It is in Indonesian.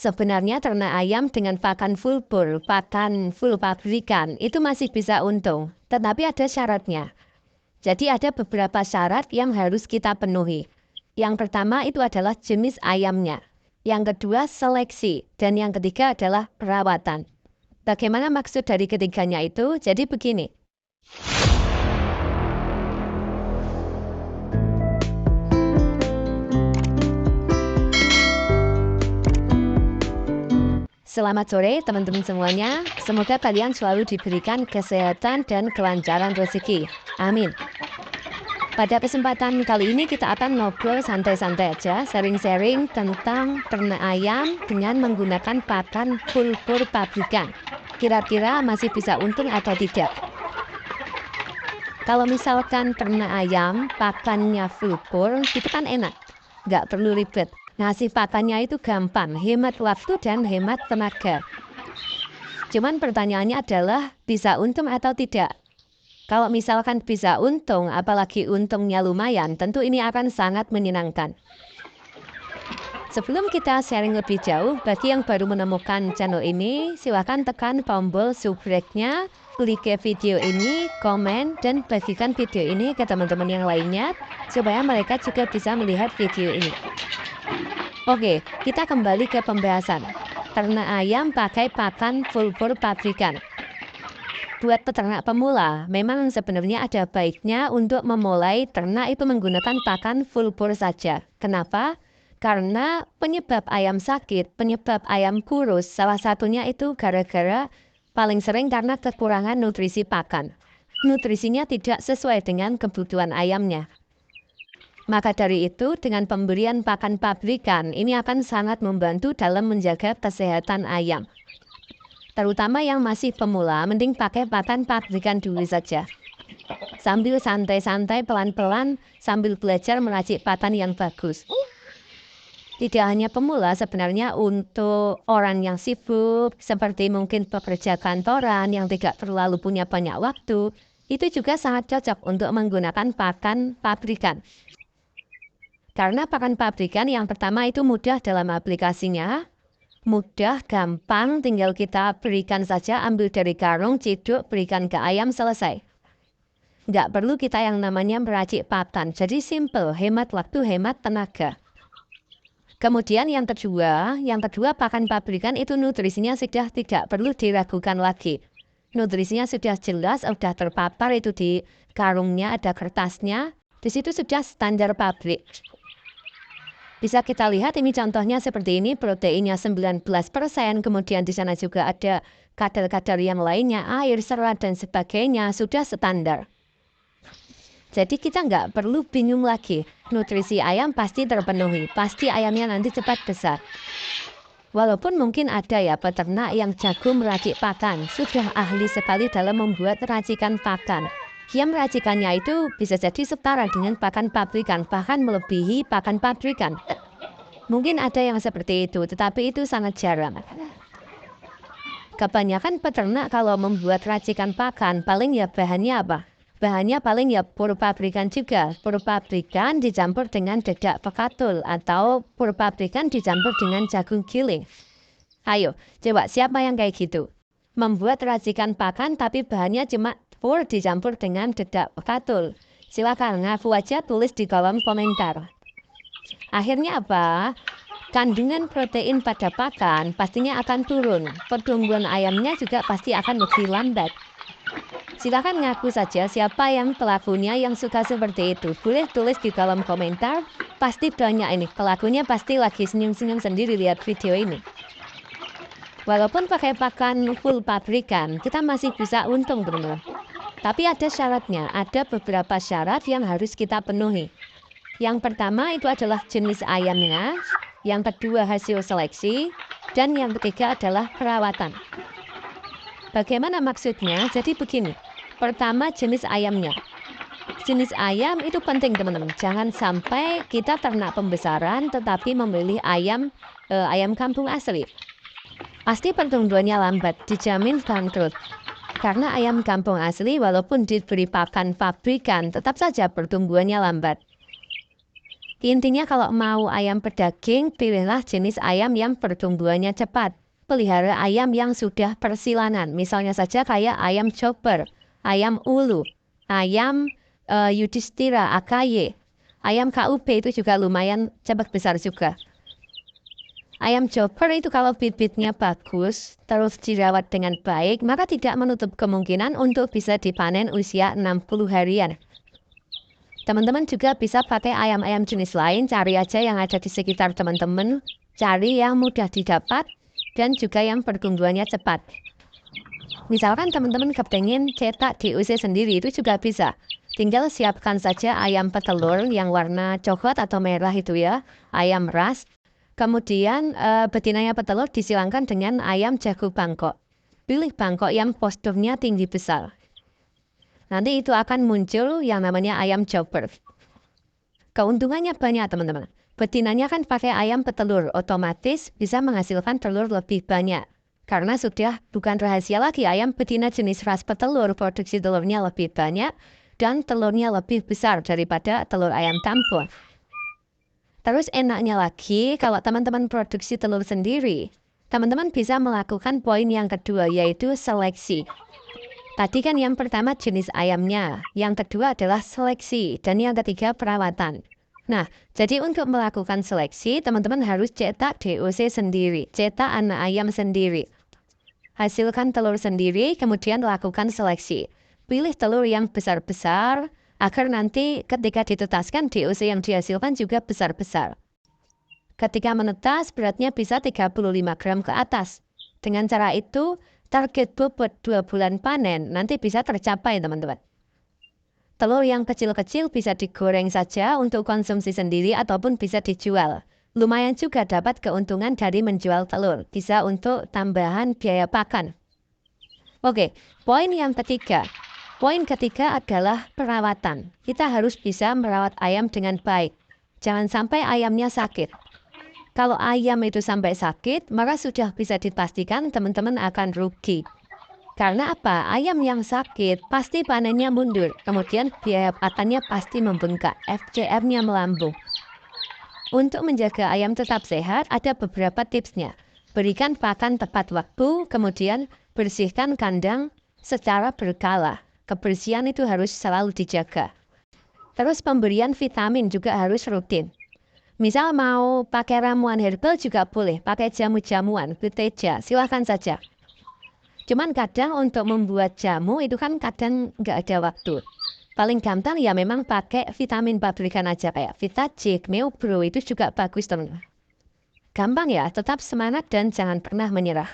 Sebenarnya ternak ayam dengan pakan full bore, pakan full pabrikan, itu masih bisa untung. Tetapi ada syaratnya. Jadi ada beberapa syarat yang harus kita penuhi. Yang pertama itu adalah jenis ayamnya. Yang kedua seleksi. Dan yang ketiga adalah perawatan. Bagaimana maksud dari ketiganya itu? Jadi begini. Selamat sore teman-teman semuanya. Semoga kalian selalu diberikan kesehatan dan kelancaran rezeki. Amin. Pada kesempatan kali ini kita akan ngobrol santai-santai aja, sharing-sharing tentang ternak ayam dengan menggunakan pakan full bore pabrikan. Kira-kira masih bisa untung atau tidak? Kalau misalkan ternak ayam pakannya full bore, itu kan enak. Nggak perlu ribet. Ngasih pakannya itu gampang, hemat waktu dan hemat tenaga. Cuman pertanyaannya adalah bisa untung atau tidak? Kalau misalkan bisa untung, apalagi untungnya lumayan, tentu ini akan sangat menyenangkan. Sebelum kita sharing lebih jauh, bagi yang baru menemukan channel ini, silakan tekan tombol subscribe-nya, klik video ini, komen, dan bagikan video ini ke teman-teman yang lainnya, supaya mereka juga bisa melihat video ini. Oke, kita kembali ke pembahasan. Ternak ayam pakai pakan full bore pabrikan. Buat peternak pemula, memang sebenarnya ada baiknya untuk memulai ternak itu menggunakan pakan full bore saja. Kenapa? Karena penyebab ayam sakit, penyebab ayam kurus, salah satunya itu gara-gara paling sering karena kekurangan nutrisi pakan. Nutrisinya tidak sesuai dengan kebutuhan ayamnya. Maka dari itu, dengan pemberian pakan pabrikan, ini akan sangat membantu dalam menjaga kesehatan ayam. Terutama yang masih pemula, mending pakai pakan pabrikan dulu saja. Sambil santai-santai pelan-pelan, sambil belajar meracik pakan yang bagus. Tidak hanya pemula, sebenarnya untuk orang yang sibuk, seperti mungkin pekerja kantoran yang tidak terlalu punya banyak waktu, itu juga sangat cocok untuk menggunakan pakan pabrikan. Karena pakan pabrikan yang pertama itu mudah dalam aplikasinya, mudah, gampang, tinggal kita berikan saja, ambil dari karung, ciduk, berikan ke ayam, selesai. Nggak perlu kita yang namanya meracik pakan, jadi simple, hemat waktu, hemat tenaga. Kemudian yang kedua pakan pabrikan itu nutrisinya sudah tidak perlu diragukan lagi. Nutrisinya sudah jelas, sudah terpapar itu di karungnya, ada kertasnya, di situ sudah standar pabrik. Bisa kita lihat ini contohnya seperti ini, proteinnya 19%, kemudian di sana juga ada kadar-kadar yang lainnya, air, serat, dan sebagainya, sudah standar. Jadi kita nggak perlu bingung lagi, nutrisi ayam pasti terpenuhi, pasti ayamnya nanti cepat besar. Walaupun mungkin ada ya peternak yang jago meracik pakan, sudah ahli sekali dalam membuat racikan pakan. Dia meracikannya itu bisa jadi setara dengan pakan pabrikan, bahkan melebihi pakan pabrikan. Mungkin ada yang seperti itu, tetapi itu sangat jarang. Kebanyakan peternak kalau membuat racikan pakan, paling ya bahannya apa? Bahannya paling ya pur pabrikan juga. Pur pabrikan dicampur dengan dedak pekatul atau pur pabrikan dicampur dengan jagung giling. Ayo, coba siapa yang kayak gitu? Membuat racikan pakan tapi bahannya cuma pur dicampur dengan dedak pekatul. Silakan ngaku aja, tulis di kolom komentar. Akhirnya apa? Kandungan protein pada pakan pastinya akan turun. Pertumbuhan ayamnya juga pasti akan lebih lambat. Silakan ngaku saja siapa yang pelakunya yang suka seperti itu. Boleh tulis di kolom komentar. Pasti banyak ini. Pelakunya pasti lagi senyum-senyum sendiri lihat video ini. Walaupun pakai pakan full pabrikan, kita masih bisa untung, teman-teman. Tapi ada syaratnya, ada beberapa syarat yang harus kita penuhi. Yang pertama itu adalah jenis ayamnya, yang kedua hasil seleksi, dan yang ketiga adalah perawatan. Bagaimana maksudnya? Jadi begini, pertama jenis ayamnya. Jenis ayam itu penting, teman-teman. Jangan sampai kita ternak pembesaran tetapi memilih ayam kampung asli. Pasti pertumbuhannya lambat, dijamin bangkrut. Karena ayam kampung asli walaupun diberi pakan pabrikan, tetap saja pertumbuhannya lambat. Intinya kalau mau ayam berdaging, pilihlah jenis ayam yang pertumbuhannya cepat. Pelihara ayam yang sudah persilanan, misalnya saja kayak ayam chopper, ayam ulu, ayam Yudhistira, AKY, ayam KUP itu juga lumayan cepat besar juga. Ayam chopper itu kalau bibitnya bagus, terus dirawat dengan baik, maka tidak menutup kemungkinan untuk bisa dipanen usia 60 harian. Teman-teman juga bisa pakai ayam-ayam jenis lain, cari aja yang ada di sekitar teman-teman, cari yang mudah didapat, dan juga yang pertumbuhannya cepat. Misalkan teman-teman kepengen cetak DOC sendiri itu juga bisa. Tinggal siapkan saja ayam petelur yang warna coklat atau merah itu ya, ayam ras. Kemudian betinanya petelur disilangkan dengan ayam jago Bangkok. Pilih Bangkok yang posturnya tinggi besar. Nanti itu akan muncul yang namanya ayam chopper. Keuntungannya banyak teman-teman. Betinanya kan pakai ayam petelur, otomatis bisa menghasilkan telur lebih banyak. Karena sudah bukan rahasia lagi ayam betina jenis ras petelur, produksi telurnya lebih banyak dan telurnya lebih besar daripada telur ayam kampung. Terus enaknya lagi kalau teman-teman produksi telur sendiri, teman-teman bisa melakukan poin yang kedua yaitu seleksi. Tadi kan yang pertama jenis ayamnya, yang kedua adalah seleksi, dan yang ketiga perawatan. Nah, jadi untuk melakukan seleksi, teman-teman harus cetak DOC sendiri, cetak anak ayam sendiri. Hasilkan telur sendiri, kemudian lakukan seleksi. Pilih telur yang besar-besar, agar nanti ketika ditetaskan DOC yang dihasilkan juga besar-besar. Ketika menetas, beratnya bisa 35 gram ke atas. Dengan cara itu, target bobot 2 bulan panen nanti bisa tercapai teman-teman. Telur yang kecil-kecil bisa digoreng saja untuk konsumsi sendiri ataupun bisa dijual. Lumayan juga dapat keuntungan dari menjual telur, bisa untuk tambahan biaya pakan. Oke, poin yang ketiga. Poin ketiga adalah perawatan. Kita harus bisa merawat ayam dengan baik. Jangan sampai ayamnya sakit. Kalau ayam itu sampai sakit, maka sudah bisa dipastikan teman-teman akan rugi. Karena apa? Ayam yang sakit pasti panennya mundur. Kemudian biaya pakannya pasti membengkak. FCR-nya melambung. Untuk menjaga ayam tetap sehat, ada beberapa tipsnya. Berikan pakan tepat waktu, kemudian bersihkan kandang secara berkala. Kebersihan itu harus selalu dijaga. Terus pemberian vitamin juga harus rutin. Misal mau pakai ramuan herbal juga boleh, pakai jamu-jamuan, Buteja, silahkan saja. Cuman kadang untuk membuat jamu itu kan kadang nggak ada waktu. Paling gampang ya memang pakai vitamin pabrikan aja kayak Vitajic, Meobro itu juga bagus teman-teman. Gampang ya, tetap semangat dan jangan pernah menyerah.